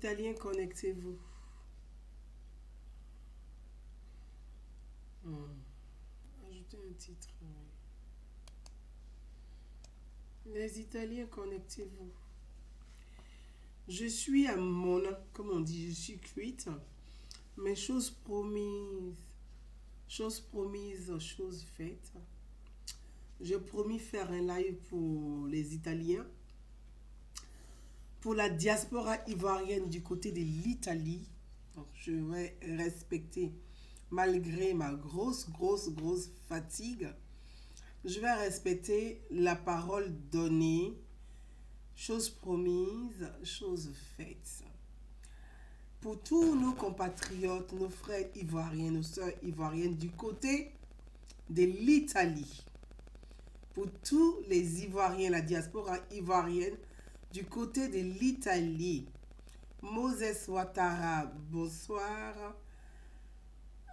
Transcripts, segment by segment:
Italiens, connectez-vous. Ajoutez un titre. Les Italiens, connectez-vous. Je suis à comme on dit, je suis cuite. Mais chose promise, chose faite. J'ai promis faire un live pour les Italiens, pour la diaspora ivoirienne du côté de l'Italie. Donc, je vais respecter, malgré ma grosse fatigue, je vais respecter la parole donnée, chose promise, chose faite. Pour tous nos compatriotes, nos frères ivoiriens, nos sœurs ivoiriennes du côté de l'Italie, pour tous les Ivoiriens, la diaspora ivoirienne du côté de l'Italie. Moses Ouattara, bonsoir.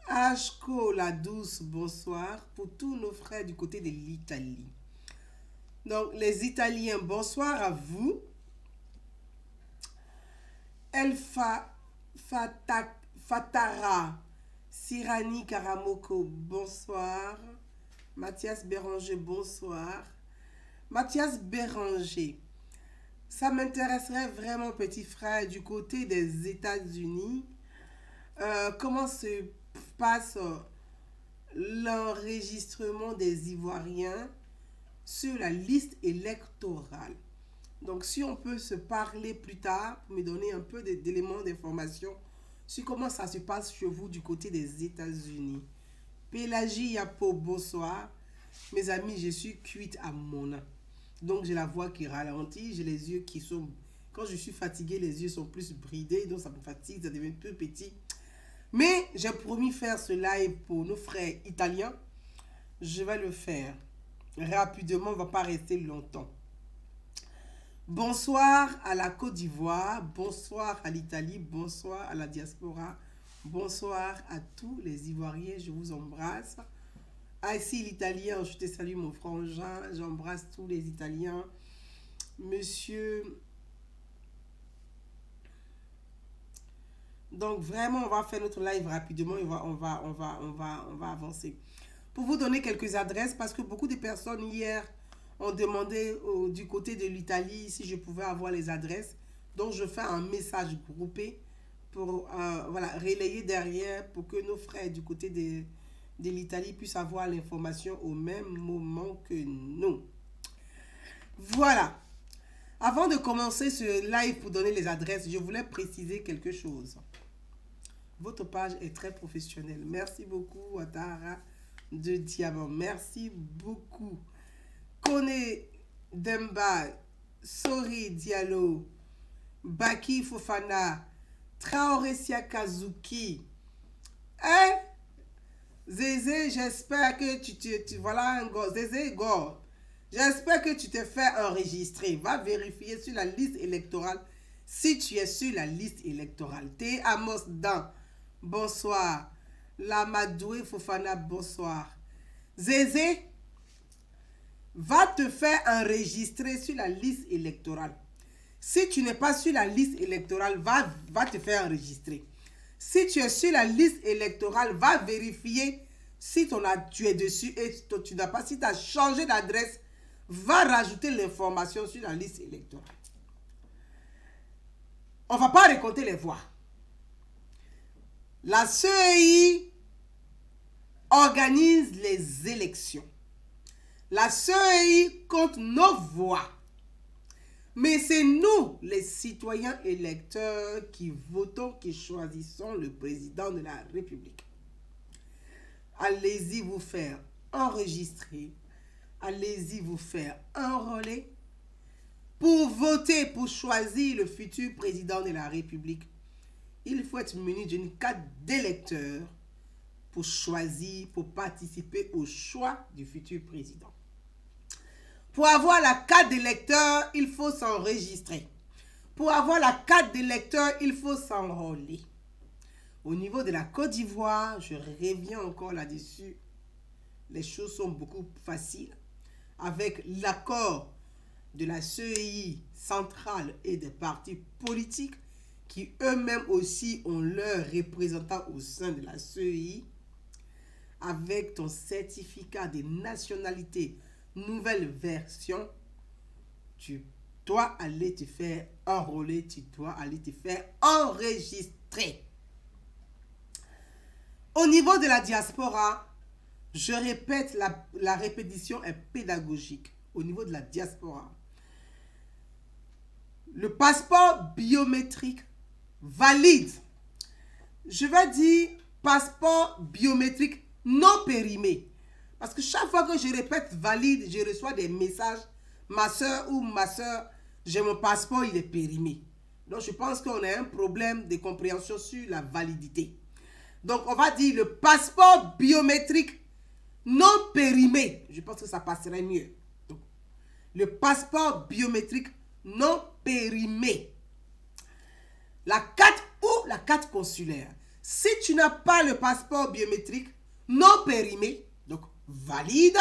Ashko la douce, bonsoir. Pour tous nos frères du côté de l'Italie. Donc, les Italiens, bonsoir à vous. Fatara, Sirani Karamoko, bonsoir. Mathias Béranger, bonsoir. Mathias Béranger, ça m'intéresserait vraiment, petit frère, du côté des États-Unis. Comment se passe l'enregistrement des Ivoiriens sur la liste électorale? Donc, si on peut se parler plus tard, pour me donner un peu d'éléments d'information sur comment ça se passe chez vous du côté des États-Unis. Pélagie Yapo, bonsoir. Mes amis, je suis cuite à Mona. Donc, j'ai la voix qui ralentit, j'ai les yeux qui sont... Quand je suis fatiguée, les yeux sont plus bridés, donc ça me fatigue, ça devient plus petit. Mais j'ai promis faire ce live pour nos frères italiens. Je vais le faire rapidement, on ne va pas rester longtemps. Bonsoir à la Côte d'Ivoire, bonsoir à l'Italie, bonsoir à la diaspora, bonsoir à tous les Ivoiriens, je vous embrasse. Ah, ici l'Italien, je te salue mon frangin, j'embrasse tous les Italiens. Monsieur... Donc vraiment, on va faire notre live rapidement et on va avancer. Pour vous donner quelques adresses, parce que beaucoup de personnes hier ont demandé du côté de l'Italie si je pouvais avoir les adresses. Donc je fais un message groupé pour relayer derrière pour que nos frères du côté de l'Italie puissent avoir l'information au même moment que nous. Voilà. Avant de commencer ce live pour donner les adresses, je voulais préciser quelque chose. Votre page est très professionnelle. Merci beaucoup, Ouattara de Diamant. Merci beaucoup. Kone Demba, Sori Diallo, Baki Fofana, Traoré Kazuki. Hein? Zézé, j'espère que voilà un go. Zézé, go. J'espère que tu t'es fait enregistrer. Va vérifier sur la liste électorale si tu es sur la liste électorale. T. Amos Dan, bonsoir. Lamadoué Fofana, bonsoir. Zézé, va te faire enregistrer sur la liste électorale. Si tu n'es pas sur la liste électorale, va te faire enregistrer. Si tu es sur la liste électorale, va vérifier si tu es dessus et tu n'as pas, si tu as changé d'adresse, va rajouter l'information sur la liste électorale. On ne va pas récolter les voix. La CEI organise les élections. La CEI compte nos voix. Mais c'est nous, les citoyens électeurs, qui votons, qui choisissons le président de la République. Allez-y vous faire enregistrer. Allez-y vous faire enrôler pour voter, pour choisir le futur président de la République. Il faut être muni d'une carte d'électeur pour choisir, pour participer au choix du futur président. Pour avoir la carte d'électeur, il faut s'enregistrer. Pour avoir la carte d'électeur, il faut s'enrôler. Au niveau de la Côte d'Ivoire, je reviens encore là-dessus. Les choses sont beaucoup faciles. Avec l'accord de la CEI centrale et des partis politiques qui eux-mêmes aussi ont leurs représentants au sein de la CEI, avec ton certificat de nationalité nouvelle version, tu dois aller te faire enrôler, tu dois aller te faire enregistrer. Au niveau de la diaspora, je répète, la répétition est pédagogique. Au niveau de la diaspora, le passeport biométrique valide. Je vais dire passeport biométrique non périmé. Parce que chaque fois que je répète valide, je reçois des messages. Ma soeur ou ma soeur, j'ai mon passeport, il est périmé. Donc je pense qu'on a un problème de compréhension sur la validité. Donc on va dire le passeport biométrique non périmé. Je pense que ça passerait mieux. Donc, le passeport biométrique non périmé. La carte ou la carte consulaire. Si tu n'as pas le passeport biométrique non périmé, donc valide,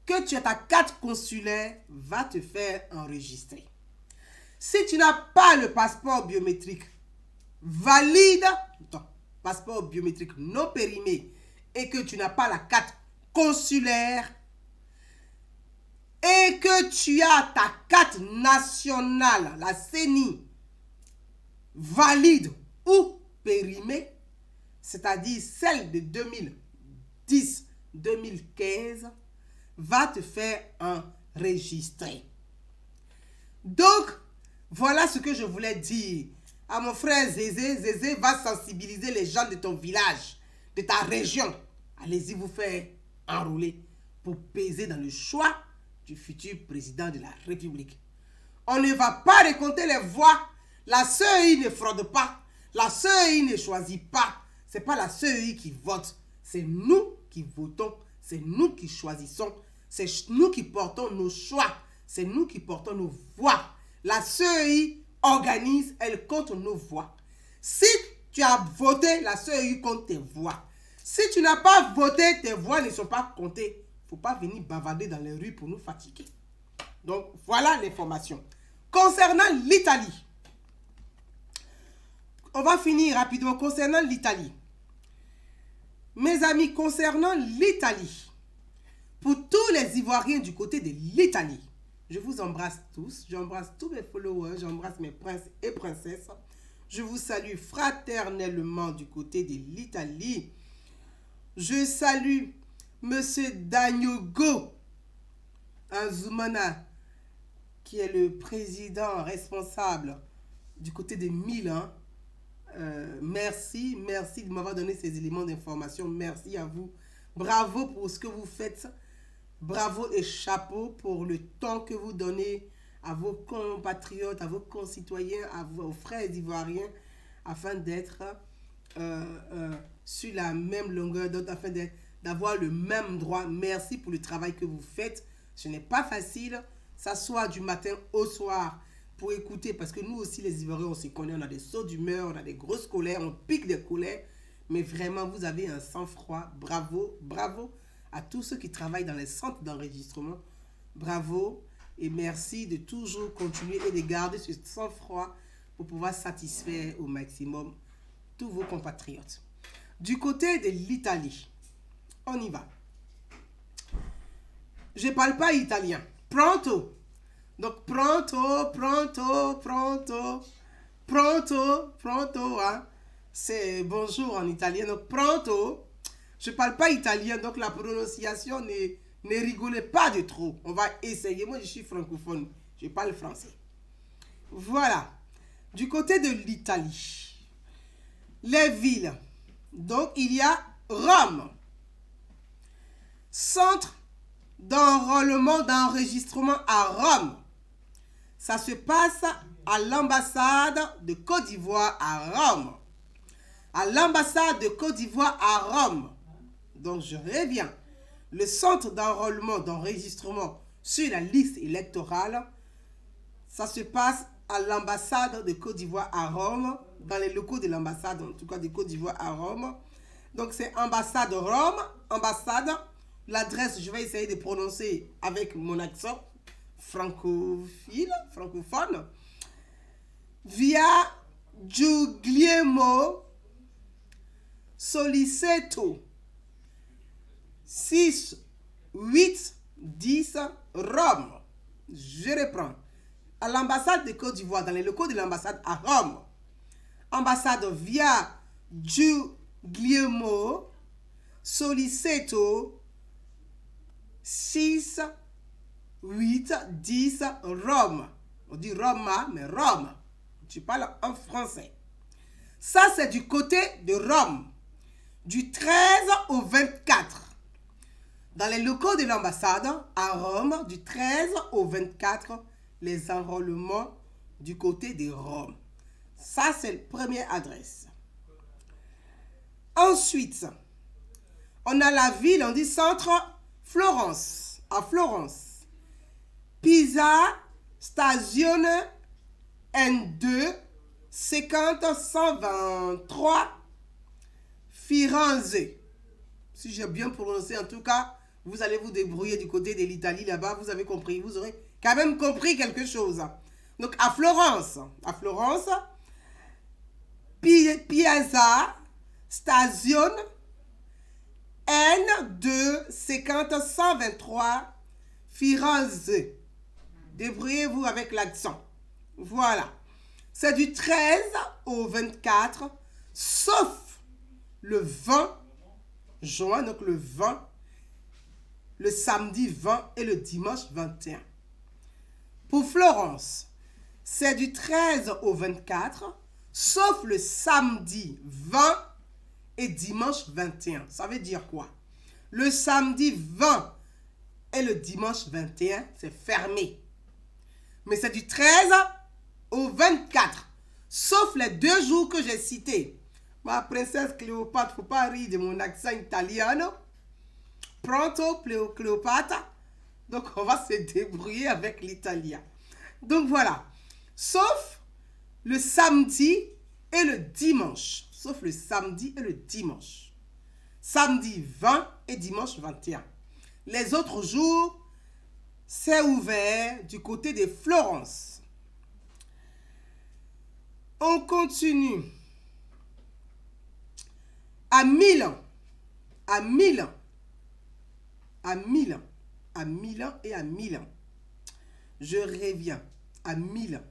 que tu as ta carte consulaire, va te faire enregistrer. Si tu n'as pas le passeport biométrique valide, passeport biométrique non périmé, et que tu n'as pas la carte consulaire, et que tu as ta carte nationale, la CENI, valide ou périmée, c'est-à-dire celle de 2010-2015, va te faire enregistrer. Donc, voilà ce que je voulais dire à mon frère Zézé. Zézé va sensibiliser les gens de ton village, de ta région. Allez-y vous faire enrôler pour peser dans le choix du futur président de la République. On ne va pas récolter les voix. La CEI ne fraude pas. La CEI ne choisit pas. Ce n'est pas la CEI qui vote. C'est nous qui votons. C'est nous qui choisissons. C'est nous qui portons nos choix. C'est nous qui portons nos voix. La CEI organise, elle compte nos voix. Si tu as voté, la CEI compte tes voix. Si tu n'as pas voté, tes voix ne sont pas comptées. Il ne faut pas venir bavarder dans les rues pour nous fatiguer. Donc, voilà l'information. Concernant l'Italie, on va finir rapidement. Concernant l'Italie, mes amis, concernant l'Italie, pour tous les Ivoiriens du côté de l'Italie, je vous embrasse tous. J'embrasse tous mes followers. J'embrasse mes princes et princesses. Je vous salue fraternellement du côté de l'Italie. Je salue Monsieur Daniogo Azumana, qui est le président responsable du côté de Milan. Merci de m'avoir donné ces éléments d'information. Merci à vous. Bravo pour ce que vous faites. Bravo et chapeau pour le temps que vous donnez à vos compatriotes, à vos concitoyens, à vos frères ivoiriens, afin d'être sur la même longueur d'onde, afin d'avoir le même droit. Merci pour le travail que vous faites. Ce n'est pas facile, s'asseoir du matin au soir pour écouter, parce que nous aussi les Ivoiriens, on se connaît, on a des sauts d'humeur, on a des grosses colères, on pique des colères, mais vraiment vous avez un sang-froid. Bravo, bravo à tous ceux qui travaillent dans les centres d'enregistrement. Bravo et merci de toujours continuer et de garder ce sang-froid pour pouvoir satisfaire au maximum tous vos compatriotes. Du côté de l'Italie, on y va. Je ne parle pas italien. Pronto. Donc pronto, hein. C'est bonjour en italien. Donc pronto. Je ne parle pas italien, donc la prononciation ne rigolez pas de trop. On va essayer. Moi, je suis francophone. Je parle français. Voilà. Du côté de l'Italie, les villes. Donc, il y a Rome. Centre d'enrôlement, d'enregistrement à Rome. Ça se passe à l'ambassade de Côte d'Ivoire à Rome. À l'ambassade de Côte d'Ivoire à Rome. Donc, je reviens. Le centre d'enrôlement, d'enregistrement sur la liste électorale, ça se passe à l'ambassade de Côte d'Ivoire à Rome, dans les locaux de l'ambassade, en tout cas de Côte d'Ivoire à Rome. Donc, c'est ambassade Rome, ambassade. L'adresse, je vais essayer de prononcer avec mon accent francophone. via Guglielmo Soliceto 6, 8, 10, Rome. Je reprends. À l'ambassade de Côte d'Ivoire, dans les locaux de l'ambassade à Rome. Ambassade via Guglielmo Soliceto 6, 8, 10, Rome. On dit Roma, mais Rome. Tu parles en français. Ça, c'est du côté de Rome. Du 13 au 24. Dans les locaux de l'ambassade à Rome, du 13 au 24, les enrôlements du côté de Rome. Ça, c'est la première adresse. Ensuite, on a la ville, on dit centre Florence, à Florence. Pisa, Stazione N2, 50 123, Firenze. Si j'ai bien prononcé, en tout cas, vous allez vous débrouiller du côté de l'Italie là-bas, vous avez compris, vous aurez quand même compris quelque chose. Donc à Florence, Piazza Stazione N2 50 123 Firenze. Débrouillez-vous avec l'accent. Voilà. C'est du 13 au 24, sauf le 20 juin, donc le 20, le samedi 20 et le dimanche 21. Pour Florence, c'est du 13 au 24, sauf le samedi 20 et dimanche 21. Ça veut dire quoi? Le samedi 20 et le dimanche 21, c'est fermé. Mais c'est du 13 au 24, sauf les 2 jours que j'ai cités. Ma princesse Cléopâtre, faut pas rire de mon accent italien. Pronto, Cléopâtre. Donc, on va se débrouiller avec l'italien. Donc, voilà. Sauf le samedi et le dimanche. Sauf le samedi et le dimanche. Samedi 20 et dimanche 21. Les autres jours, c'est ouvert du côté de Florence. On continue. À Milan. À Milan. À Milan. À Milan et à Milan. Je reviens. À Milan.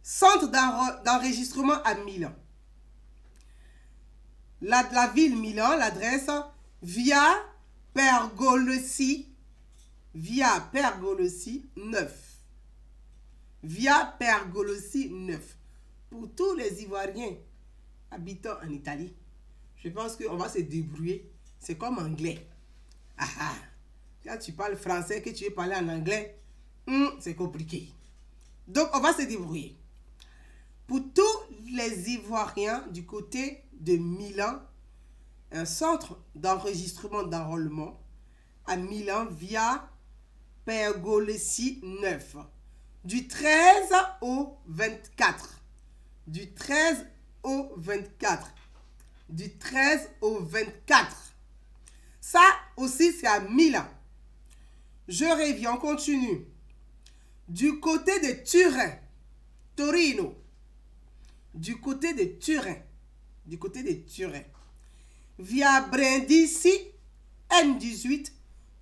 Centre d'enregistrement à Milan. La ville Milan, l'adresse via Pergolesi 9. Via Pergolesi 9. Pour tous les Ivoiriens habitant en Italie, je pense qu'on va se débrouiller. C'est comme anglais. Ah ah. Quand tu parles français, que tu veux parler en anglais, c'est compliqué. Donc, on va se débrouiller. Pour tous les Ivoiriens du côté de Milan, un centre d'enregistrement d'enrôlement à Milan via Pergolesi 9. Du 13 au 24. Du 13 au 24. Du 13 au 24. Ça aussi, c'est à Milan. Je reviens, on continue. Du côté de Turin, Torino. Du côté de Turin. Du côté de Turin. Via Brindisi, N18,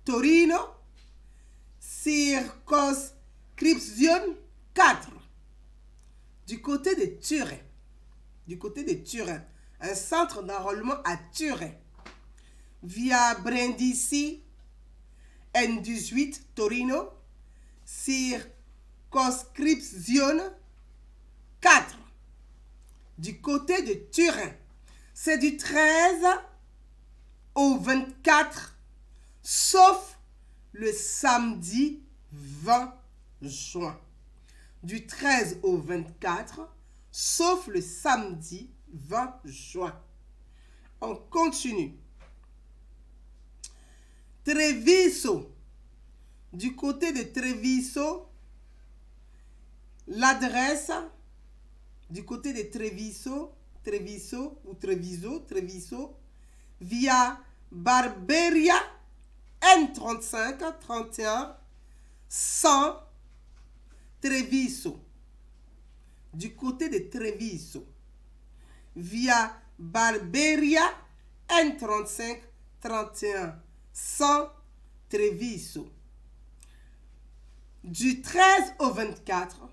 Torino, Circonscription 4. Du côté de Turin. Du côté de Turin. Un centre d'enrôlement à Turin. Via Brindisi, N18, Torino, Circonscription 4. Du côté de Turin. C'est du 13 au 24, sauf le samedi 20 juin. Du 13 au 24, sauf le samedi 20 juin. On continue. Treviso. Du côté de Treviso, l'adresse du côté de Treviso, via Barberia, N35, 31, 100, Treviso, du côté de Treviso, via Barberia N35 31 100 Treviso, du 13 au 24,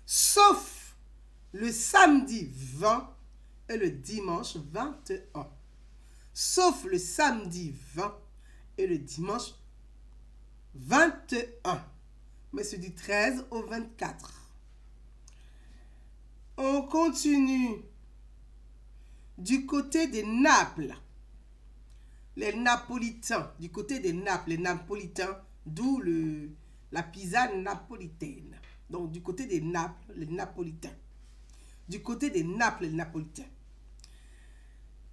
sauf le samedi 20 et le dimanche 21. Sauf le samedi 20 et le dimanche 21. Mais c'est du 13 au 24. On continue du côté de Naples. Les Napolitains, du côté de Naples, les Napolitains, d'où la pizza napolitaine. Donc, du côté des Naples, les Napolitains. Du côté des Naples, les Napolitains.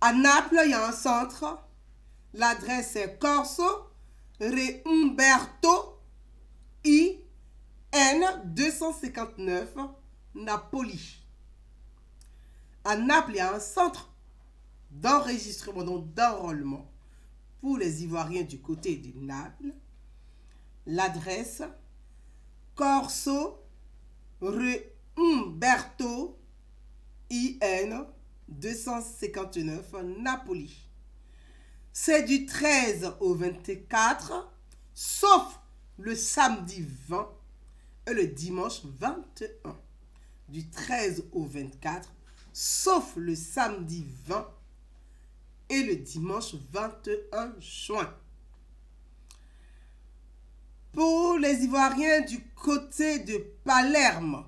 À Naples, il y a un centre. L'adresse est Corso Re Umberto I N 259 Napoli. À Naples, il y a un centre d'enregistrement, donc d'enrôlement pour les Ivoiriens du côté de Naples. L'adresse Corso Re Umberto IN 259 Napoli. C'est du 13 au 24, sauf le samedi 20 et le dimanche 21. Du 13 au 24, sauf le samedi 20 et le dimanche 21 juin. Pour les Ivoiriens du côté de Palerme,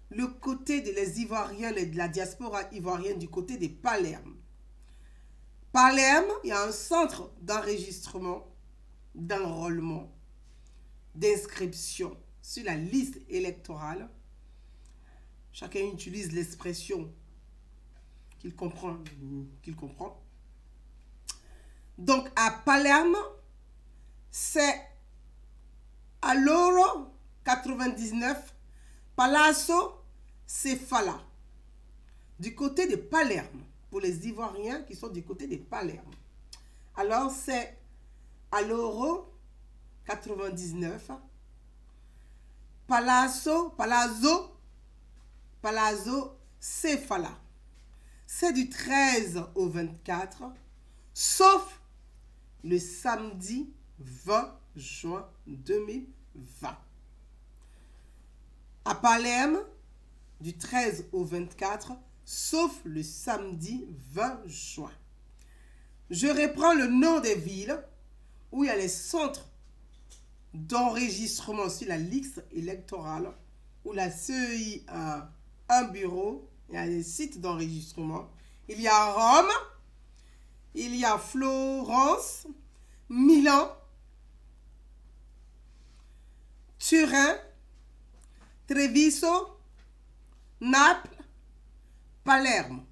le côté de les Ivoiriens, de la diaspora ivoirienne du côté de Palerme. Palerme, il y a un centre d'enregistrement, d'enrôlement, d'inscription sur la liste électorale. Chacun utilise l'expression qu'il comprend. Donc, à Palerme, c'est à l'euro 99 Palazzo Cefala, du côté de Palerme, pour les Ivoiriens qui sont du côté de Palerme. Alors, c'est à l'euro 99 Palazzo Cefala. C'est du 13 au 24, sauf le samedi 20 juin 2020. À Palerme, du 13 au 24, sauf le samedi 20 juin. Je reprends le nom des villes où il y a les centres d'enregistrement sur la liste électorale, où la CEI a un bureau, il y a des sites d'enregistrement. Il y a Rome, il y a Florence, Milan, Turin, Treviso, Naples, Palerme.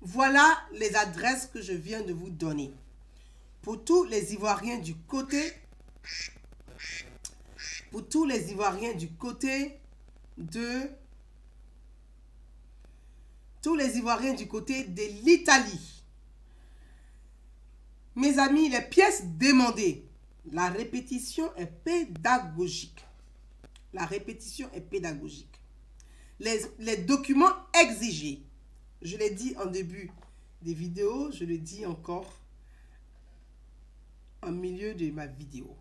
Voilà les adresses que je viens de vous donner. Pour tous les Ivoiriens du côté, de l'Italie. Mes amis, les pièces demandées. La répétition est pédagogique. Les documents exigés. Je l'ai dit en début des vidéos, je le dis encore en milieu de ma vidéo.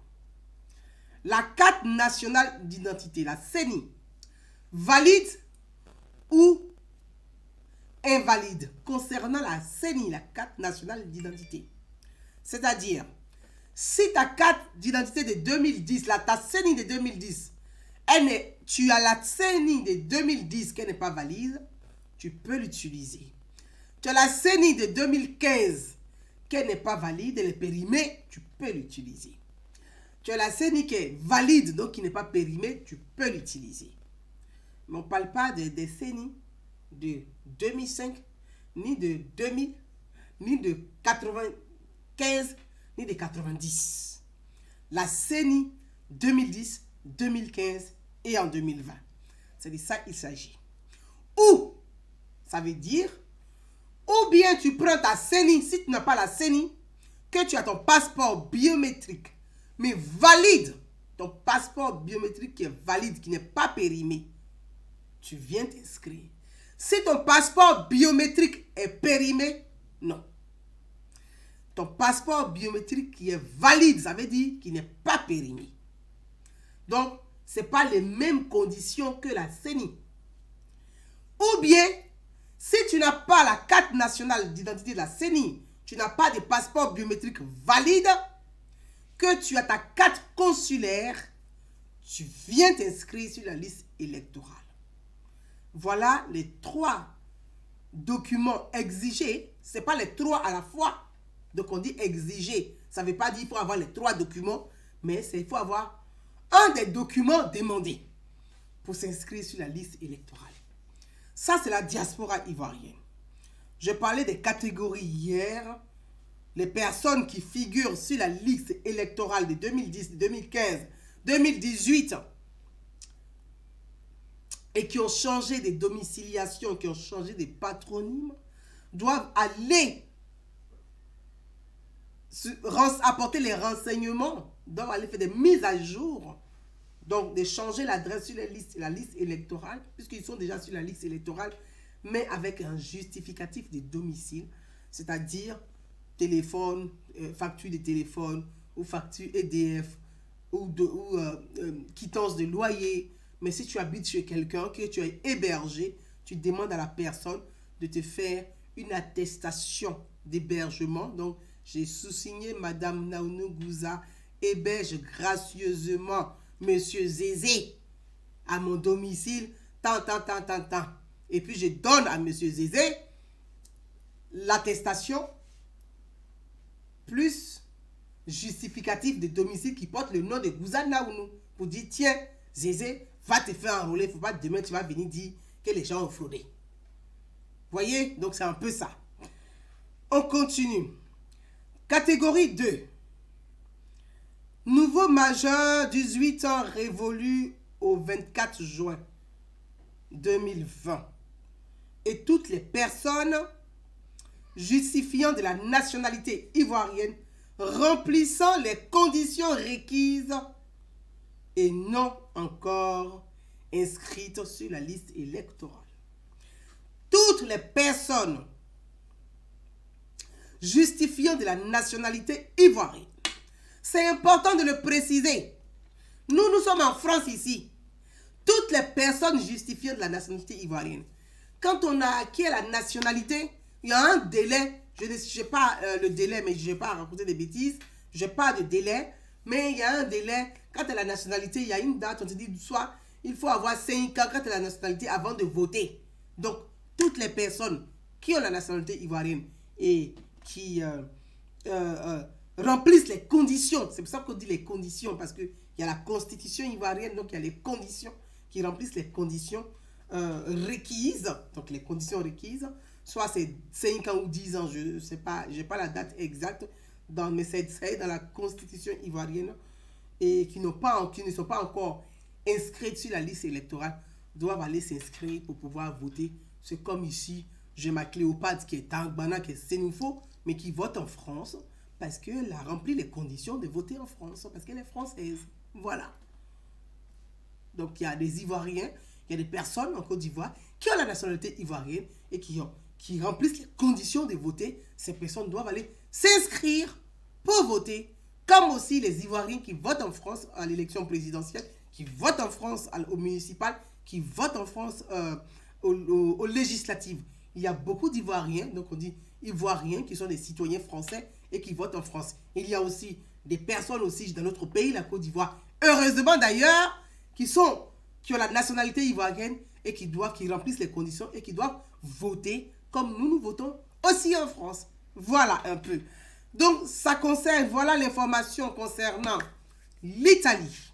La carte nationale d'identité, la CENI, valide ou invalide concernant la CENI, la carte nationale d'identité. C'est-à-dire, si ta carte d'identité de 2010, ta CENI de 2010, tu as la CENI de 2010 qui n'est pas valide, tu peux l'utiliser. Tu as la CENI de 2015 qui n'est pas valide, elle est périmée, tu peux l'utiliser. Tu as la CENI qui est valide, donc qui n'est pas périmée, tu peux l'utiliser. Mais on ne parle pas des CENI de 2005, ni de 2000, ni de 95, ni de 90. La CENI 2010, 2015 et en 2020. C'est de ça qu'il s'agit. Ou, ça veut dire, ou bien tu prends ta CENI, si tu n'as pas la CENI, que tu as ton passeport biométrique, mais valide, ton passeport biométrique qui est valide, qui n'est pas périmé, tu viens t'inscrire. Si ton passeport biométrique est périmé, non. Ton passeport biométrique qui est valide, ça veut dire qu'il n'est pas périmé. Donc, ce n'est pas les mêmes conditions que la CENI. Ou bien, si tu n'as pas la carte nationale d'identité de la CENI, tu n'as pas de passeport biométrique valide, que tu as ta carte consulaire, tu viens t'inscrire sur la liste électorale. Voilà les 3 documents exigés. Ce n'est pas les 3 à la fois. Donc on dit exiger. Ça ne veut pas dire qu'il faut avoir les 3 documents, mais il faut avoir un des documents demandés pour s'inscrire sur la liste électorale. Ça, c'est la diaspora ivoirienne. Je parlais des catégories hier. Les personnes qui figurent sur la liste électorale de 2010, 2015, 2018 et qui ont changé de domiciliation, qui ont changé de patronyme, doivent aller apporter les renseignements, doivent aller faire des mises à jour, donc de changer l'adresse sur la liste électorale, puisqu'ils sont déjà sur la liste électorale, mais avec un justificatif de domicile, c'est-à-dire téléphone, facture de téléphone, ou facture EDF, ou quittance de loyer. Mais si tu habites chez quelqu'un, que tu es hébergé, tu demandes à la personne de te faire une attestation d'hébergement. Donc, j'ai sous-signé Madame Naounou Gouza héberge gracieusement Monsieur Zézé à mon domicile, tant. Et puis, je donne à Monsieur Zézé l'attestation plus justificatif de domicile qui porte le nom de Gouza Naounou pour dire, tiens, Zézé, va te faire enrôler, il ne faut pas demain tu vas venir dire que les gens ont fraudé. Voyez, donc c'est un peu ça. On continue. Catégorie 2. Nouveau majeur, 18 ans, révolu au 24 juin 2020. Et toutes les personnes justifiant de la nationalité ivoirienne, remplissant les conditions requises et non encore inscrites sur la liste électorale. Toutes les personnes justifiant de la nationalité ivoirienne. C'est important de le préciser. Nous sommes en France ici. Toutes les personnes justifiant de la nationalité ivoirienne. Quand on a acquis la nationalité, il y a un délai. Je ne sais pas le délai, mais je ne vais pas raconter des bêtises. Je n'ai pas de délai, mais il y a un délai. Quand tu as la nationalité, il y a une date. On te dit soit il faut avoir 5 ans quand tu as la nationalité avant de voter. Donc, toutes les personnes qui ont la nationalité ivoirienne et qui remplissent les conditions, c'est pour ça qu'on dit les conditions, parce qu'il y a la constitution ivoirienne, donc il y a les conditions qui remplissent les conditions requises, donc les conditions requises, soit c'est 5 ans ou 10 ans, je ne sais pas, je n'ai pas la date exacte, mais c'est dans la constitution ivoirienne, et qui ne sont pas encore inscrits sur la liste électorale, doivent aller s'inscrire pour pouvoir voter. C'est comme ici, j'ai ma Cléopâtre qui est Tangbana, qui est Sénoufo, mais qui vote en France parce qu'elle a rempli les conditions de voter en France, parce qu'elle est française. Voilà. Donc, il y a des Ivoiriens, il y a des personnes en Côte d'Ivoire qui ont la nationalité ivoirienne et qui remplissent les conditions de voter. Ces personnes doivent aller s'inscrire pour voter, comme aussi les Ivoiriens qui votent en France à l'élection présidentielle, qui votent en France au municipal, qui votent en France aux législatives. Il y a beaucoup d'Ivoiriens, donc on dit Ivoiriens, qui sont des citoyens français et qui votent en France. Il y a aussi des personnes aussi dans notre pays, la Côte d'Ivoire, heureusement d'ailleurs, qui ont la nationalité ivoirienne et qui remplissent les conditions et qui doivent voter comme nous votons aussi en France. Voilà un peu. Donc, ça concerne, voilà l'information concernant l'Italie.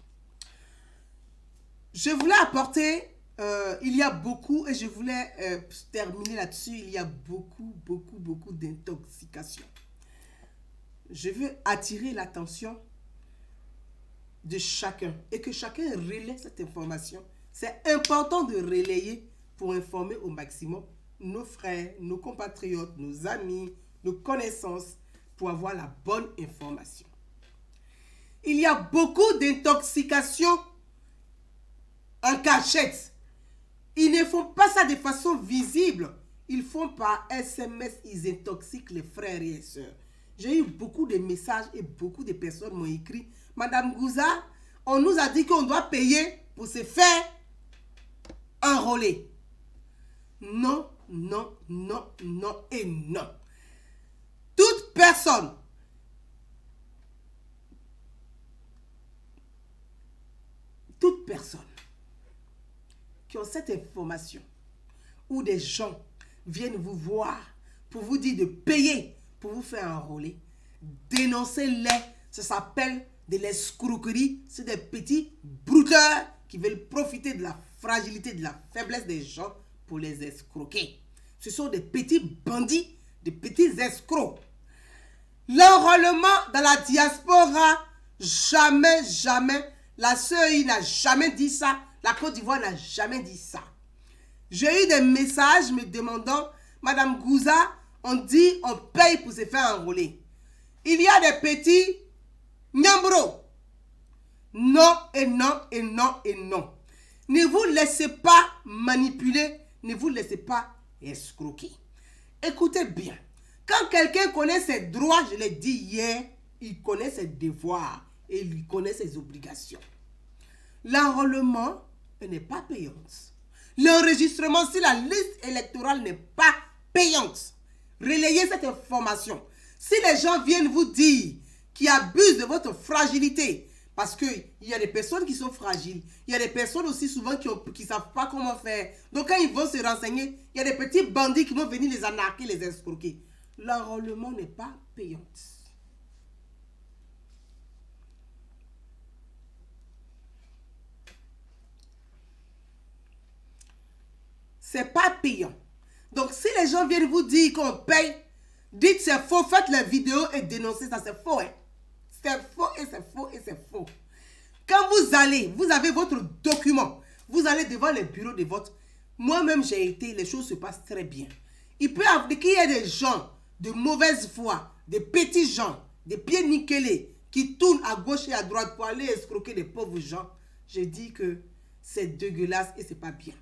Je voulais apporter, il y a beaucoup, et je voulais terminer là-dessus, il y a beaucoup d'intoxication. Je veux attirer l'attention de chacun et que chacun relaie cette information. C'est important de relayer pour informer au maximum nos frères, nos compatriotes, nos amis, nos connaissances pour avoir la bonne information. Il y a beaucoup d'intoxication en cachette. Ils ne font pas ça de façon visible. Ils font par SMS, ils intoxiquent les frères et sœurs. J'ai eu beaucoup de messages et beaucoup de personnes m'ont écrit, Madame Gouza, on nous a dit qu'on doit payer pour se faire enrôler. Non, non, non, non et non. Toute personne qui ont cette information ou des gens viennent vous voir pour vous dire de payer pour vous faire enrôler, dénoncez-les. Ça s'appelle de l'escroquerie. C'est des petits brouteurs qui veulent profiter de la fragilité, de la faiblesse des gens pour les escroquer. Ce sont des petits bandits, des petits escrocs. L'enrôlement dans la diaspora, jamais, jamais. La CEI n'a jamais dit ça. La Côte d'Ivoire n'a jamais dit ça. J'ai eu des messages me demandant, Madame Gouza, on dit on paye pour se faire enrôler. Il y a des petits nyambros. Non et non et non et non. Ne vous laissez pas manipuler, ne vous laissez pas escroquer. Écoutez bien. Quand quelqu'un connaît ses droits, je l'ai dit hier, il connaît ses devoirs et il connaît ses obligations. L'enrôlement n'est pas payant. L'enregistrement sur la liste électorale n'est pas payante. Relayez cette information. Si les gens viennent vous dire qu'ils abusent de votre fragilité, parce qu'il y a des personnes qui sont fragiles, il y a des personnes aussi souvent qui ne savent pas comment faire. Donc quand ils vont se renseigner, il y a des petits bandits qui vont venir les arnaquer, les escroquer. L'enrôlement n'est pas payant. C'est pas payant. Donc si les gens viennent vous dire qu'on paye, dites c'est faux, faites la vidéo et dénoncez ça, c'est faux. Hein? C'est faux et c'est faux et c'est faux. Quand vous allez, vous avez votre document, vous allez devant les bureaux de vote. Moi-même j'ai été, les choses se passent très bien. Il peut arriver qu'il y ait des gens de mauvaise foi, des petits gens, des pieds nickelés, qui tournent à gauche et à droite pour aller escroquer des pauvres gens. Je dis que c'est dégueulasse et c'est pas bien.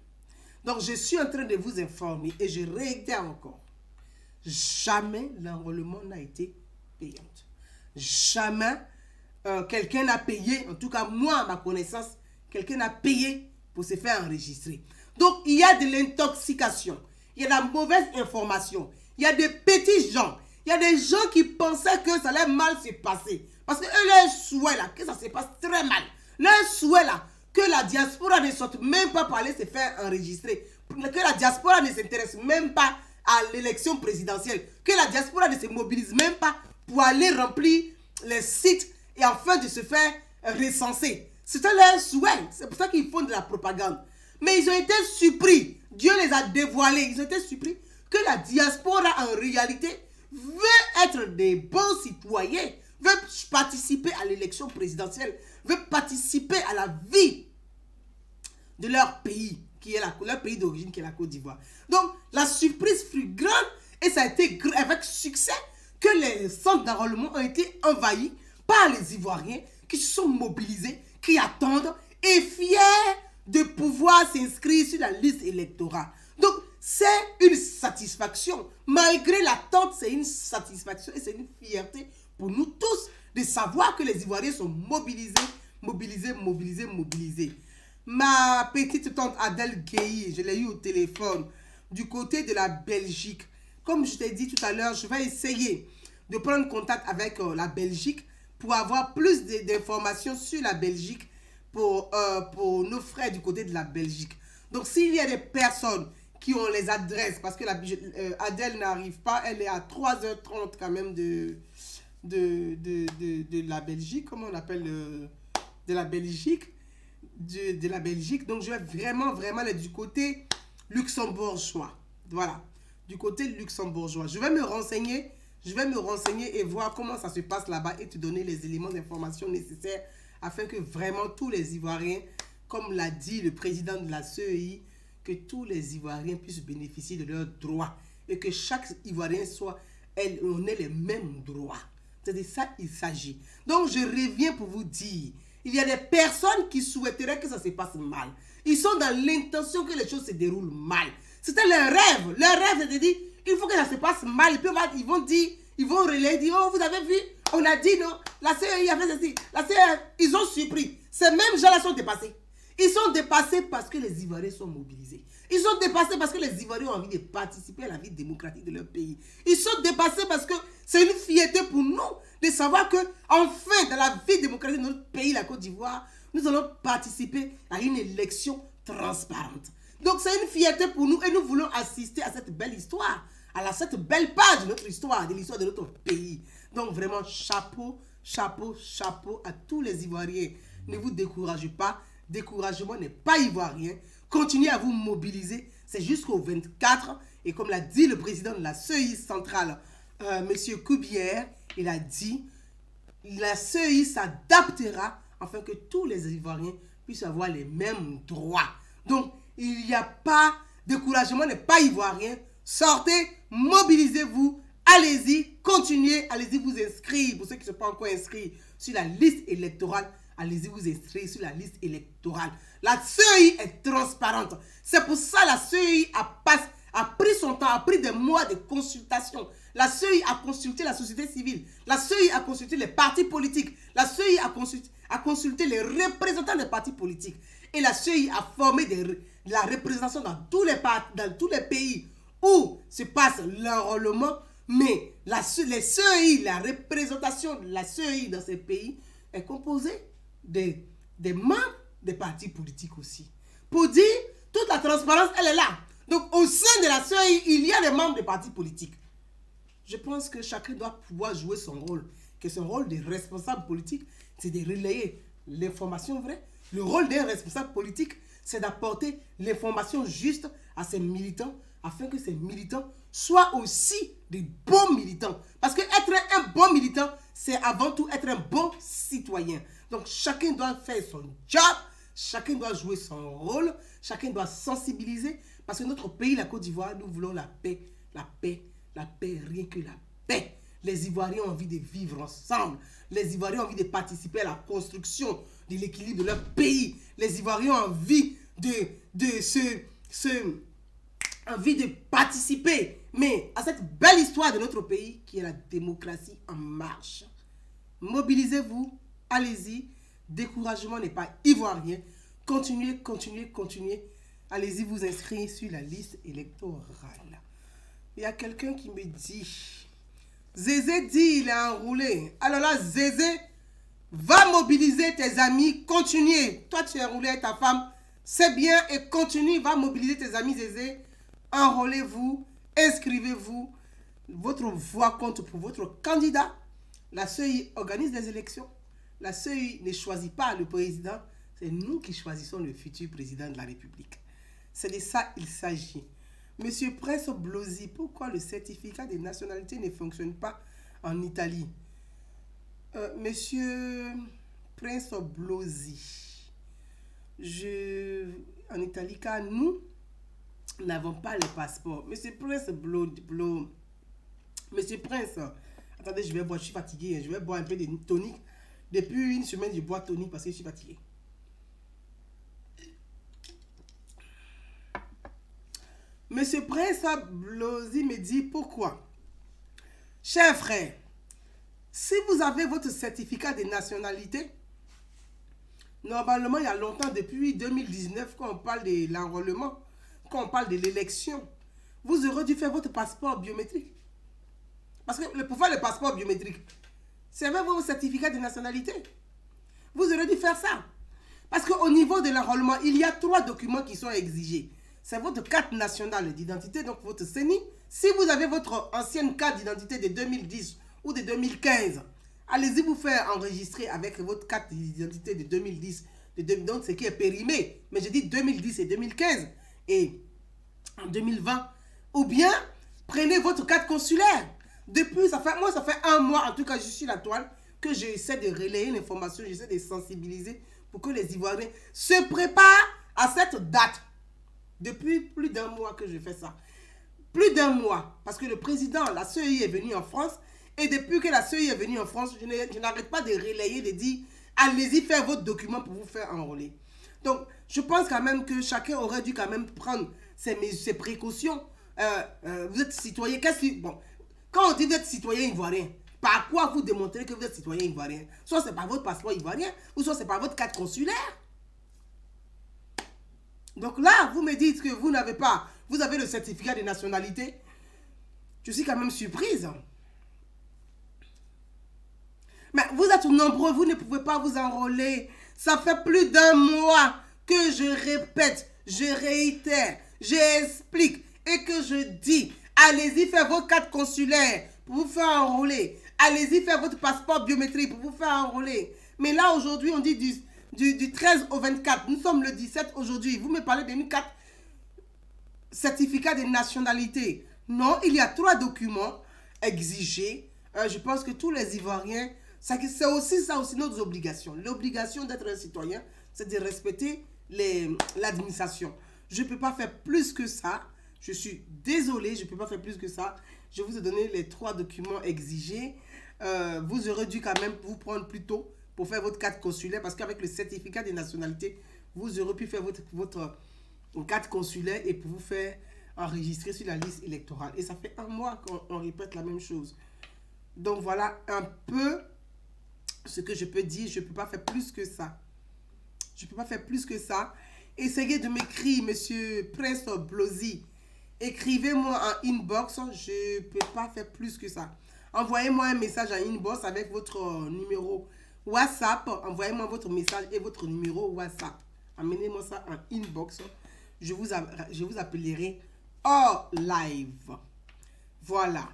Donc je suis en train de vous informer et je réitère encore. Jamais l'enrôlement n'a été payant. Jamais quelqu'un n'a payé, en tout cas moi à ma connaissance, quelqu'un n'a payé pour se faire enregistrer. Donc il y a de l'intoxication, il y a de la mauvaise information, il y a des petits gens, il y a des gens qui pensaient que ça allait mal se passer. Parce que eux, leur souhait là, que ça se passe très mal. Leur souhait là, que la diaspora ne sorte même pas pour aller se faire enregistrer. Que la diaspora ne s'intéresse même pas à l'élection présidentielle. Que la diaspora ne se mobilise même pas pour aller remplir les sites et enfin de se faire recenser. C'était leur souhait. C'est pour ça qu'ils font de la propagande. Mais ils ont été surpris. Dieu les a dévoilés. Ils ont été surpris que la diaspora en réalité veut être des bons citoyens, veut participer à l'élection présidentielle, veut participer à la vie de leur pays, qui est leur pays d'origine, qui est la Côte d'Ivoire. Donc, la surprise fut grande et ça a été avec succès que les centres d'enrôlement ont été envahis par les Ivoiriens qui se sont mobilisés, qui attendent et fiers de pouvoir s'inscrire sur la liste électorale. Donc, c'est une satisfaction. Malgré l'attente, c'est une satisfaction et c'est une fierté pour nous tous de savoir que les Ivoiriens sont mobilisés, mobilisés, mobilisés, mobilisés. Ma petite tante Adèle Gueye, je l'ai eu au téléphone, du côté de la Belgique. Comme je t'ai dit tout à l'heure, je vais essayer de prendre contact avec la Belgique pour avoir plus d'informations sur la Belgique pour nos frères du côté de la Belgique. Donc, s'il y a des personnes qui ont les adresses, parce que Adèle n'arrive pas, elle est à 3h30 quand même de la Belgique, comment on appelle de la Belgique, de la Belgique. Donc, je vais vraiment aller du côté luxembourgeois. Voilà, du côté luxembourgeois. Je vais me renseigner et voir comment ça se passe là-bas et te donner les éléments d'information nécessaires afin que vraiment tous les Ivoiriens, comme l'a dit le président de la CEI, que tous les Ivoiriens puissent bénéficier de leurs droits et que chaque Ivoirien on ait les mêmes droits. C'est de ça il s'agit. Donc, je reviens pour vous dire, il y a des personnes qui souhaiteraient que ça se passe mal. Ils sont dans l'intention que les choses se déroulent mal. C'était leur rêve. Leur rêve, c'est de dire, il faut que ça se passe mal. Et puis, ils vont dire, ils vont relayer, dire, oh, vous avez vu, on a dit, non, la CEI a fait ceci. La CEI, ils ont surpris. Ces mêmes gens-là sont dépassés. Ils sont dépassés parce que les Ivoiriens sont mobilisés. Ils sont dépassés parce que les Ivoiriens ont envie de participer à la vie démocratique de leur pays. Ils sont dépassés parce que c'est une fierté pour nous de savoir que, enfin, dans la vie démocratique de notre pays, la Côte d'Ivoire, nous allons participer à une élection transparente. Donc, c'est une fierté pour nous et nous voulons assister à cette belle histoire, à cette belle page de notre histoire, de l'histoire de notre pays. Donc, vraiment, chapeau, chapeau, chapeau à tous les Ivoiriens. Ne vous découragez pas. Découragement n'est pas ivoirien. Continuez à vous mobiliser. C'est jusqu'au 24. Et comme l'a dit le président de la CEI centrale, M. Koubière, il a dit, la CEI s'adaptera afin que tous les Ivoiriens puissent avoir les mêmes droits. Donc, il n'y a pas, découragement n'est pas ivoirien. Sortez, mobilisez-vous, allez-y, continuez, allez-y vous inscrire. Pour ceux qui ne sont pas encore inscrits sur la liste électorale, allez-y vous inscrire sur la liste électorale. La CEI est transparente. C'est pour ça que la CEI a pris son temps, a pris des mois de consultation. La CEI a consulté la société civile. La CEI a consulté les partis politiques. La CEI a consulté les représentants des partis politiques. Et la CEI a formé la représentation dans tous les pays où se passe l'enrôlement. Mais les CEI, la représentation de la CEI dans ces pays est composée des membres des partis politiques aussi. Pour dire, toute la transparence, elle est là. Donc, au sein de la CEI, il y a des membres des partis politiques. Je pense que chacun doit pouvoir jouer son rôle. Que son rôle de responsable politique, c'est de relayer l'information vraie. Le rôle d'un responsable politique, c'est d'apporter l'information juste à ses militants, afin que ces militants soient aussi des bons militants. Parce que être un bon militant, c'est avant tout être un bon citoyen. Donc, chacun doit faire son job, chacun doit jouer son rôle, chacun doit sensibiliser. Parce que notre pays, la Côte d'Ivoire, nous voulons la paix, la paix, la paix, rien que la paix. Les Ivoiriens ont envie de vivre ensemble. Les Ivoiriens ont envie de participer à la construction de l'équilibre de leur pays. Les Ivoiriens ont envie envie de participer, mais à cette belle histoire de notre pays qui est la démocratie en marche. Mobilisez-vous, allez-y. Découragement n'est pas ivoirien. Continuez, continuez, continuez. Allez-y vous inscrire sur la liste électorale. Il y a quelqu'un qui me dit, Zézé dit il est enroulé. Alors là, Zézé, va mobiliser tes amis, continuez. Toi, tu es enroulé avec ta femme, c'est bien et continue, va mobiliser tes amis, Zézé. Enrôlez-vous, inscrivez-vous. Votre voix compte pour votre candidat. La CEI organise des élections. La CEI ne choisit pas le président. C'est nous qui choisissons le futur président de la République. C'est de ça qu'il s'agit. Monsieur Prince Blozi, pourquoi le certificat de nationalité ne fonctionne pas en Italie? Monsieur Prince Blozi, en Italie, car nous n'avons pas le passeport. Monsieur Prince Monsieur Prince, attendez, je vais boire, je suis fatigué, je vais boire un peu de tonique. Depuis une semaine, je bois tonique parce que je suis fatigué. Monsieur Prince Blozi me dit pourquoi. Cher frère, si vous avez votre certificat de nationalité, normalement, il y a longtemps, depuis 2019, quand on parle de l'enrôlement, quand on parle de l'élection, vous aurez dû faire votre passeport biométrique. Parce que pour faire le passeport biométrique, c'est avec vos certificats de nationalité. Vous aurez dû faire ça. Parce qu'au niveau de l'enrôlement, il y a 3 documents qui sont exigés. C'est votre carte nationale d'identité, donc votre CENI. Si vous avez votre ancienne carte d'identité de 2010 ou de 2015, allez-y vous faire enregistrer avec votre carte d'identité de 2010, donc ce qui est périmé. Mais je dis 2010 et 2015 et en 2020. Ou bien, prenez votre carte consulaire. Depuis, ça fait 1 mois, en tout cas, je suis la toile, que j'essaie de relayer l'information, j'essaie de sensibiliser pour que les Ivoiriens se préparent à cette date. Depuis plus d'1 mois que je fais ça. Plus d'1 mois. Parce que le président, la CEI est venu en France Et depuis que la CEI est venue en France, je n'arrête pas de relayer, de dire, allez-y faire votre document pour vous faire enrôler. Donc, je pense quand même que chacun aurait dû quand même prendre ses précautions. Vous êtes citoyen, bon, quand on dit que vous êtes citoyen ivoirien, par quoi vous démontrez que vous êtes citoyen ivoirien? Soit c'est par votre passeport ivoirien, ou soit c'est par votre carte consulaire. Donc là, vous me dites que vous n'avez pas, vous avez le certificat de nationalité. Je suis quand même surprise. Mais vous êtes nombreux, vous ne pouvez pas vous enrôler. Ça fait plus d'un mois que je répète, je réitère, j'explique et que je dis, allez-y faire vos cartes consulaires pour vous faire enrôler. Allez-y faire votre passeport biométrique pour vous faire enrôler. Mais là, aujourd'hui, on dit du 13 au 24. Nous sommes le 17 aujourd'hui. Vous me parlez d'une carte certificat de nationalité. Non, il y a 3 documents exigés. Je pense que tous les Ivoiriens, c'est aussi ça aussi notre obligation. L'obligation d'être un citoyen, c'est de respecter l'administration. Je ne peux pas faire plus que ça. Je suis désolée, je ne peux pas faire plus que ça. Je vous ai donné les 3 documents exigés. Vous aurez dû quand même vous prendre plus tôt pour faire votre carte consulaire parce qu'avec le certificat de nationalité, vous aurez pu faire votre carte consulaire et pour vous faire enregistrer sur la liste électorale. Et ça fait un mois qu'on répète la même chose. Donc voilà un peu ce que je peux dire. Je ne peux pas faire plus que ça. Je ne peux pas faire plus que ça. Essayez de m'écrire, monsieur Prince Blozy. Écrivez-moi en inbox. Je ne peux pas faire plus que ça. Envoyez-moi un message en inbox avec votre numéro WhatsApp. Envoyez-moi votre message et votre numéro WhatsApp. Amenez-moi ça en inbox. Je vous appellerai hors live. Voilà.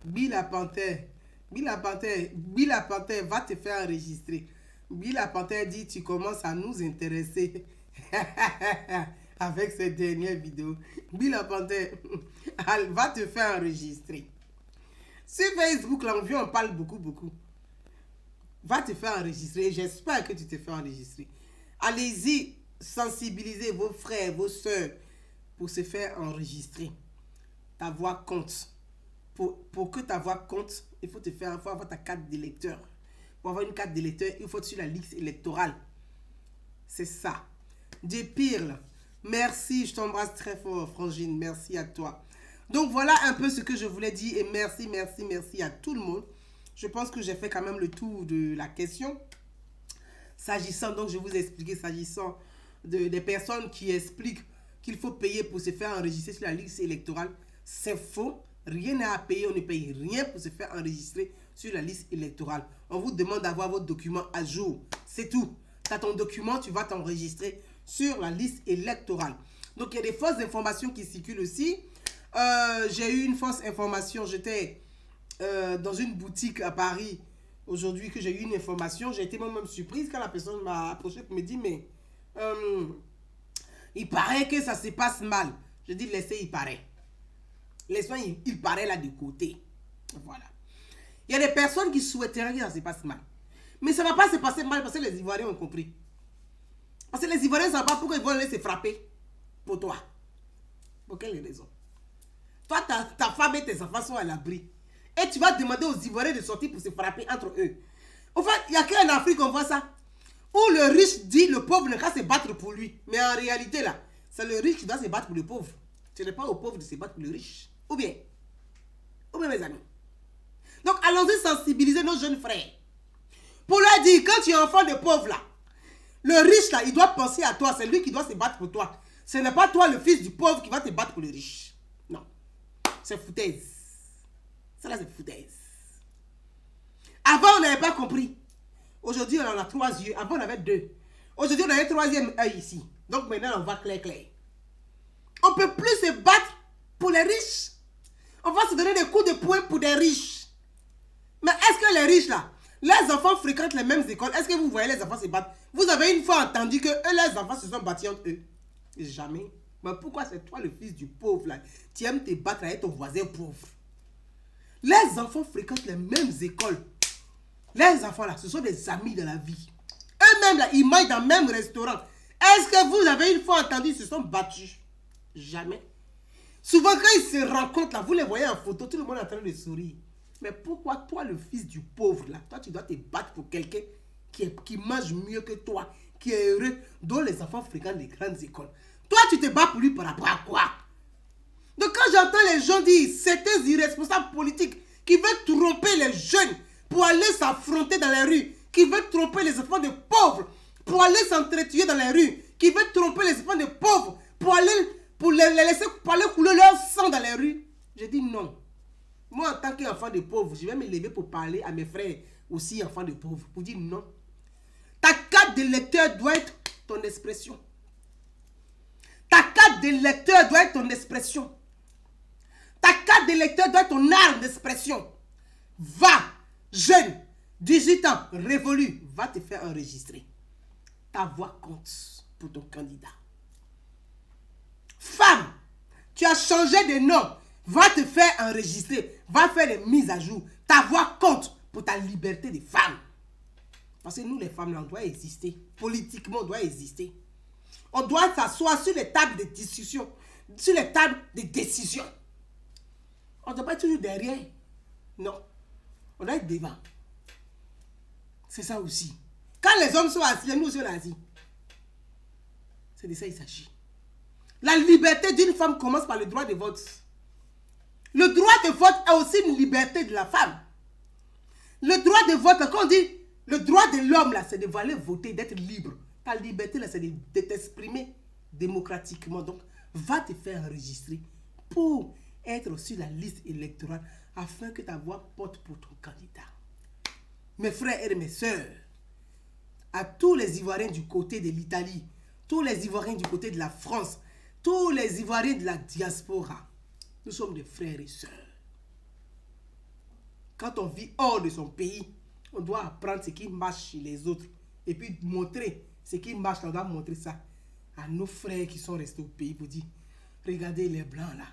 Bill la Panthère, va te faire enregistrer. Bill la Panthère dit, tu commences à nous intéresser avec cette dernière vidéo. Bill la Panthère, elle va te faire enregistrer. Sur Facebook, là, on parle beaucoup. Va te faire enregistrer. J'espère que tu te fais enregistrer. Allez-y, sensibiliser vos frères, vos soeurs pour se faire enregistrer. Ta voix compte. Pour que ta voix compte, il faut avoir ta carte d'électeur. Pour avoir une carte d'électeur, il faut être sur la liste électorale. C'est ça. Dépirle. Merci, je t'embrasse très fort, Frangine. Merci à toi. Donc voilà un peu ce que je voulais dire et merci à tout le monde. Je pense que j'ai fait quand même le tour de la question. S'agissant, donc je vous ai expliqué, s'agissant des personnes qui expliquent qu'il faut payer pour se faire enregistrer sur la liste électorale, c'est faux. Rien n'est à payer, on ne paye rien pour se faire enregistrer sur la liste électorale. On vous demande d'avoir votre document à jour. C'est tout. Tu as ton document, tu vas t'enregistrer sur la liste électorale. Donc, il y a des fausses informations qui circulent aussi. J'ai eu une fausse information. J'étais dans une boutique à Paris aujourd'hui que j'ai eu une information. J'ai été moi-même surprise quand la personne m'a approché pour me dire, mais il paraît que ça se passe mal. Je dis, laissez, il paraît. Laissez, il paraît là de côté. Voilà. Il y a des personnes qui souhaiteraient que ça se passe mal. Mais ça ne va pas se passer mal parce que les Ivoiriens ont compris. Parce que les Ivoiriens ne savent pas pourquoi ils vont aller se frapper pour toi. Pour quelle raison? Toi, ta femme et tes enfants sont à l'abri. Et tu vas demander aux Ivoiriens de sortir pour se frapper entre eux. En fait, il n'y a qu'en Afrique qu'on voit ça. Où le riche dit le pauvre ne va se battre pour lui. Mais en réalité, là, c'est le riche qui doit se battre pour le pauvre. Ce n'est pas au pauvre de se battre pour le riche. Ou bien, mes amis. Donc, allons-y sensibiliser nos jeunes frères. Pour leur dire, quand tu es enfant de pauvre, là, le riche, là, il doit penser à toi. C'est lui qui doit se battre pour toi. Ce n'est pas toi, le fils du pauvre, qui va te battre pour le riche. Non. C'est foutaise. Ça, là, c'est foutaise. Avant, on n'avait pas compris. Aujourd'hui, on en a 3 yeux. Avant, on avait 2. Aujourd'hui, on a un 3e œil ici. Donc, maintenant, on voit clair. On ne peut plus se battre pour les riches. On va se donner des coups de poing pour des riches. Mais est-ce que les riches, là, les enfants fréquentent les mêmes écoles? Est-ce que vous voyez les enfants se battre? Vous avez une fois entendu que eux, les enfants se sont battus entre eux? Jamais. Mais pourquoi c'est toi le fils du pauvre, là? Tu aimes te battre avec ton voisin pauvre. Les enfants fréquentent les mêmes écoles. Les enfants, là, ce sont des amis de la vie. Eux-mêmes, là, ils mangent dans le même restaurant. Est-ce que vous avez une fois entendu qu'ils se sont battus? Jamais. Souvent, quand ils se rencontrent, là, vous les voyez en photo, tout le monde est en train de sourire. Mais pourquoi toi, le fils du pauvre, là, toi, tu dois te battre pour quelqu'un qui mange mieux que toi, qui est heureux, dont les enfants fréquentent les grandes écoles. Toi, tu te bats pour lui par rapport à quoi? Donc, quand j'entends les gens dire certains irresponsables politiques qui veulent tromper les jeunes pour aller s'affronter dans les rues, qui veulent tromper les enfants de pauvres pour aller s'entretuer dans les rues, qui veulent tromper les enfants de pauvres pour les laisser pour aller couler leur sang dans les rues, je dis non. Moi, en tant qu'enfant de pauvre, je vais me lever pour parler à mes frères aussi enfants de pauvres, pour dire non. Ta carte de lecteur doit être ton expression. Ta carte de lecteur doit être ton expression. Ta carte de lecteur doit être ton arme d'expression. Va, jeune, 18 ans, révolu, va te faire enregistrer. Ta voix compte pour ton candidat. Femme, tu as changé de nom, va te faire enregistrer, va faire les mises à jour. Ta voix compte pour ta liberté de femme. Parce que nous, les femmes, là, on doit exister. Politiquement, on doit exister. On doit s'asseoir sur les tables de discussion, sur les tables de décision. On ne doit pas être toujours derrière. Non. On doit être devant. C'est ça aussi. Quand les hommes sont assis, nous aussi on est assis. C'est de ça qu'il s'agit. La liberté d'une femme commence par le droit de vote. Le droit de vote est aussi une liberté de la femme. Le droit de vote, quand on dit le droit de l'homme, là, c'est de aller voter, d'être libre. Ta liberté, là, c'est de t'exprimer démocratiquement. Donc, va te faire enregistrer pour être sur la liste électorale afin que ta voix porte pour ton candidat. Mes frères et mes sœurs, à tous les Ivoiriens du côté de l'Italie, tous les Ivoiriens du côté de la France, tous les Ivoiriens de la diaspora, nous sommes des frères et sœurs. Quand on vit hors de son pays, on doit apprendre ce qui marche chez les autres et puis montrer ce qui marche. On doit montrer ça à nos frères qui sont restés au pays pour dire, regardez les blancs là,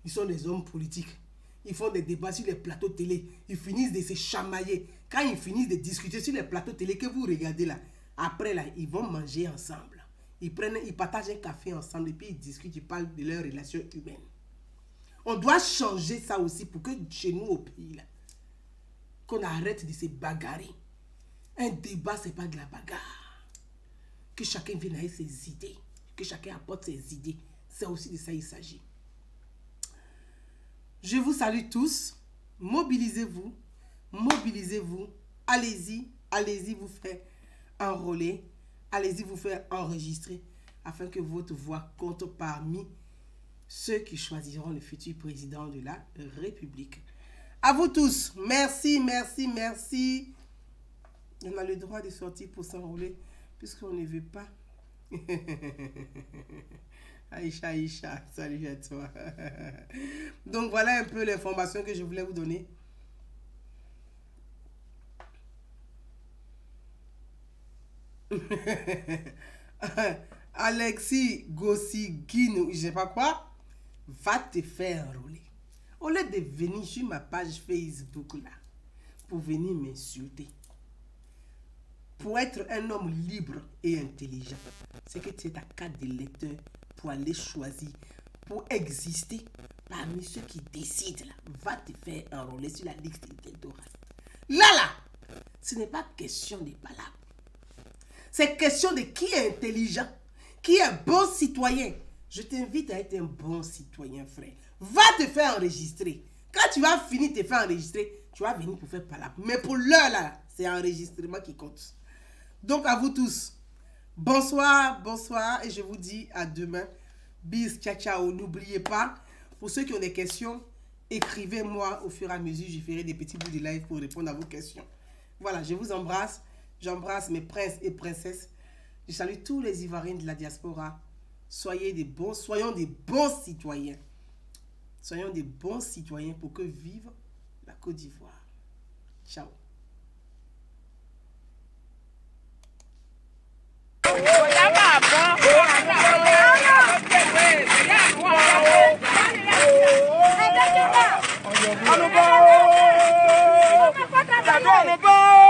ils sont des hommes politiques. Ils font des débats sur les plateaux télé. Ils finissent de se chamailler. Quand ils finissent de discuter sur les plateaux télé que vous regardez là, après là, ils vont manger ensemble. Ils partagent un café ensemble et puis ils discutent, ils parlent de leurs relations humaines. On doit changer ça aussi pour que chez nous au pays là, qu'on arrête de se bagarrer. Un débat, c'est pas de la bagarre. Que chacun vienne avec ses idées. Que chacun apporte ses idées. C'est aussi de ça qu'il s'agit. Je vous salue tous. Mobilisez-vous. Mobilisez-vous. Allez-y. Allez-y vous faire enrôler. Allez-y vous faire enregistrer afin que votre voix compte parmi ceux qui choisiront le futur président de la République. À vous tous. Merci, merci, merci. On a le droit de sortir pour s'enrôler puisqu'on ne veut pas. Aïcha, Aïcha, salut à toi. Donc voilà un peu l'information que je voulais vous donner. Alexis Gossigin, je sais pas quoi, va te faire enrôler. Au lieu de venir sur ma page Facebook là, pour venir m'insulter, pour être un homme libre et intelligent, c'est que tu as ta carte de lecteur pour aller choisir, pour exister parmi ceux qui décident là, va te faire enrôler sur la liste électorale. Là, ce n'est pas question de palabres. C'est question de qui est intelligent, qui est un bon citoyen. Je t'invite à être un bon citoyen, frère. Va te faire enregistrer. Quand tu vas finir de te faire enregistrer, tu vas venir pour faire palabre. Mais pour l'heure, là, c'est enregistrement qui compte. Donc, à vous tous, bonsoir, bonsoir. Et je vous dis à demain. Bis, ciao, ciao. N'oubliez pas, pour ceux qui ont des questions, écrivez-moi au fur et à mesure. Je ferai des petits bouts de live pour répondre à vos questions. Voilà, je vous embrasse. J'embrasse mes princes et princesses. Je salue tous les Ivoiriens de la diaspora. Soyons des bons citoyens. Soyons des bons citoyens pour que vive la Côte d'Ivoire. Ciao. On